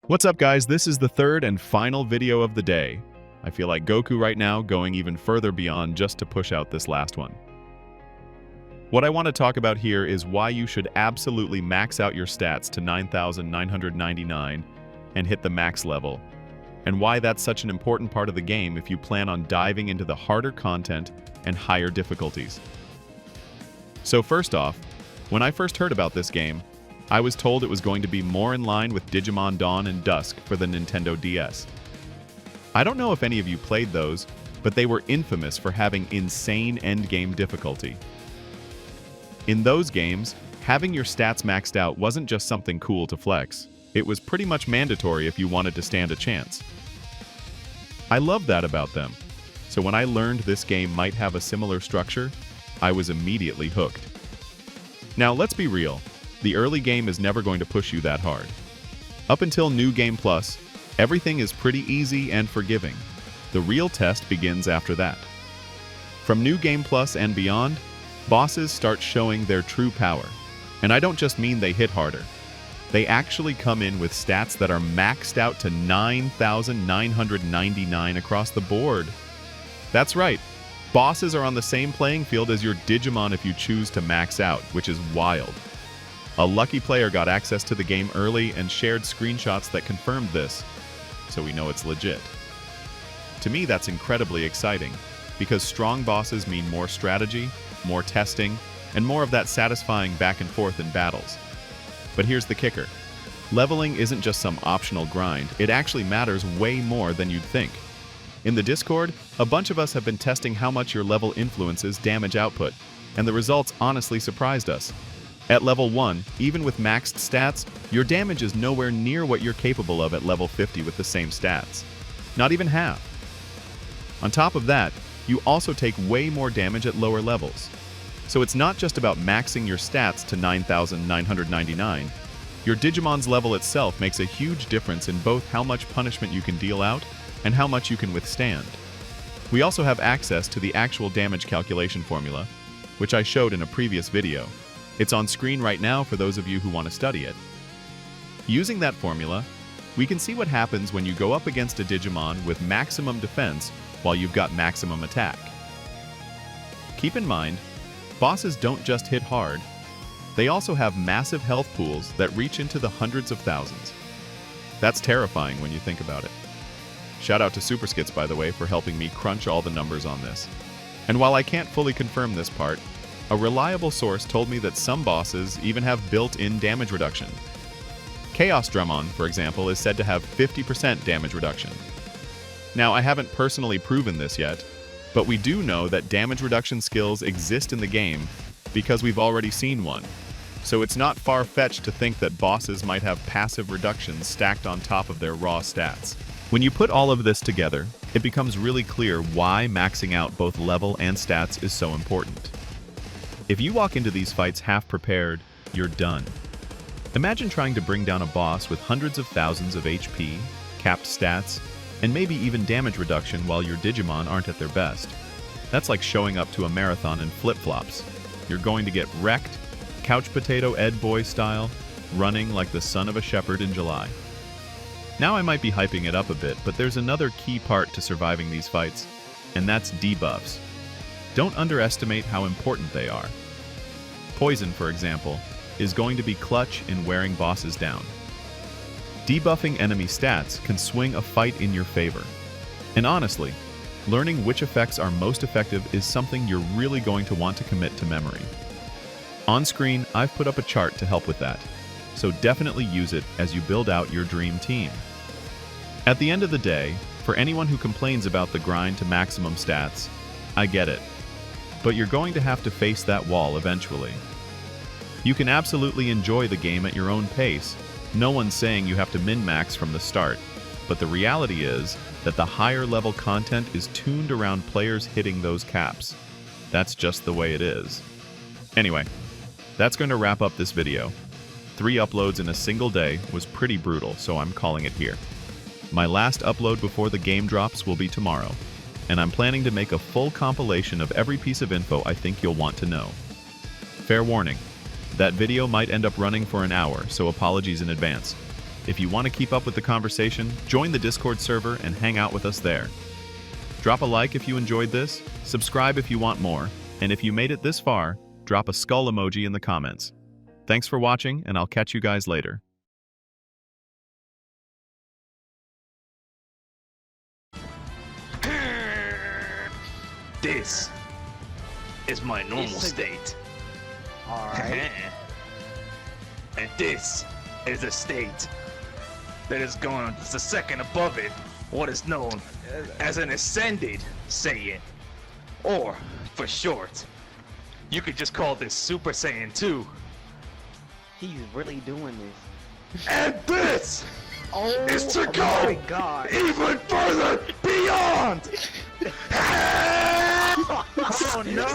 What's up, guys? This is the third and final video of the day. I feel like Goku right now, going even further beyond just to push out this last one. What I want to talk about here is why you should absolutely max out your stats to 9,999 and hit the max level, and why that's such an important part of the game if you plan on diving into the harder content and higher difficulties. So first off, when I first heard about this game, I was told it was going to be more in line with Digimon Dawn and Dusk for the Nintendo DS. I don't know if any of you played those, but they were infamous for having insane endgame difficulty. In those games, having your stats maxed out wasn't just something cool to flex. It was pretty much mandatory if you wanted to stand a chance. I loved that about them, so when I learned this game might have a similar structure, I was immediately hooked. Now let's be real. The early game is never going to push you that hard. Up until New Game Plus, everything is pretty easy and forgiving. The real test begins after that. From New Game Plus and beyond, bosses start showing their true power. And I don't just mean they hit harder. They actually come in with stats that are maxed out to 9,999 across the board. That's right. Bosses are on the same playing field as your Digimon if you choose to max out, which is wild. A lucky player got access to the game early and shared screenshots that confirmed this, so we know it's legit. To me, that's incredibly exciting, because strong bosses mean more strategy, more testing, and more of that satisfying back and forth in battles. But here's the kicker. Leveling isn't just some optional grind, it actually matters way more than you'd think. In the Discord, a bunch of us have been testing how much your level influences damage output, and the results honestly surprised us. At level 1, even with maxed stats, your damage is nowhere near what you're capable of at level 50 with the same stats. Not even half. On top of that, you also take way more damage at lower levels. So it's not just about maxing your stats to 9,999. Your Digimon's level itself makes a huge difference in both how much punishment you can deal out and how much you can withstand. We also have access to the actual damage calculation formula, which I showed in a previous video. It's on screen right now for those of you who want to study it. Using that formula, we can see what happens when you go up against a Digimon with maximum defense while you've got maximum attack. Keep in mind, bosses don't just hit hard, they also have massive health pools that reach into the hundreds of thousands. That's terrifying when you think about it. Shout out to Super Skits, by the way, for helping me crunch all the numbers on this. And while I can't fully confirm this part, a reliable source told me that some bosses even have built-in damage reduction. Chaos Drummon, for example, is said to have 50% damage reduction. Now, I haven't personally proven this yet, but we do know that damage reduction skills exist in the game because we've already seen one. So it's not far-fetched to think that bosses might have passive reductions stacked on top of their raw stats. When you put all of this together, it becomes really clear why maxing out both level and stats is so important. If you walk into these fights half prepared, you're done. Imagine trying to bring down a boss with hundreds of thousands of HP, capped stats, and maybe even damage reduction while your Digimon aren't at their best. That's like showing up to a marathon in flip-flops. You're going to get wrecked, couch potato Ed Boy style, running like the son of a shepherd in July. Now I might be hyping it up a bit, but there's another key part to surviving these fights, and that's debuffs. Don't underestimate how important they are. Poison, for example, is going to be clutch in wearing bosses down. Debuffing enemy stats can swing a fight in your favor. And honestly, learning which effects are most effective is something you're really going to want to commit to memory. On screen, I've put up a chart to help with that, so definitely use it as you build out your dream team. At the end of the day, for anyone who complains about the grind to maximum stats, I get it. But you're going to have to face that wall eventually. You can absolutely enjoy the game at your own pace. No one's saying you have to min-max from the start, but the reality is that the higher level content is tuned around players hitting those caps. That's just the way it is. Anyway, that's going to wrap up this video. 3 uploads in a single day was pretty brutal, so I'm calling it here. My last upload before the game drops will be tomorrow, and I'm planning to make a full compilation of every piece of info I think you'll want to know. Fair warning, that video might end up running for an hour, so apologies in advance. If you want to keep up with the conversation, join the Discord server and hang out with us there. Drop a like if you enjoyed this, subscribe if you want more, and if you made it this far, drop a skull emoji in the comments. Thanks for watching, and I'll catch you guys later. This is my normal state. Alright. And this is a state that is going just a second above it, what is known as an ascended Saiyan. Or, for short, you could just call this Super Saiyan 2. He's really doing this. And this is to my go God. even further beyond! Oh no!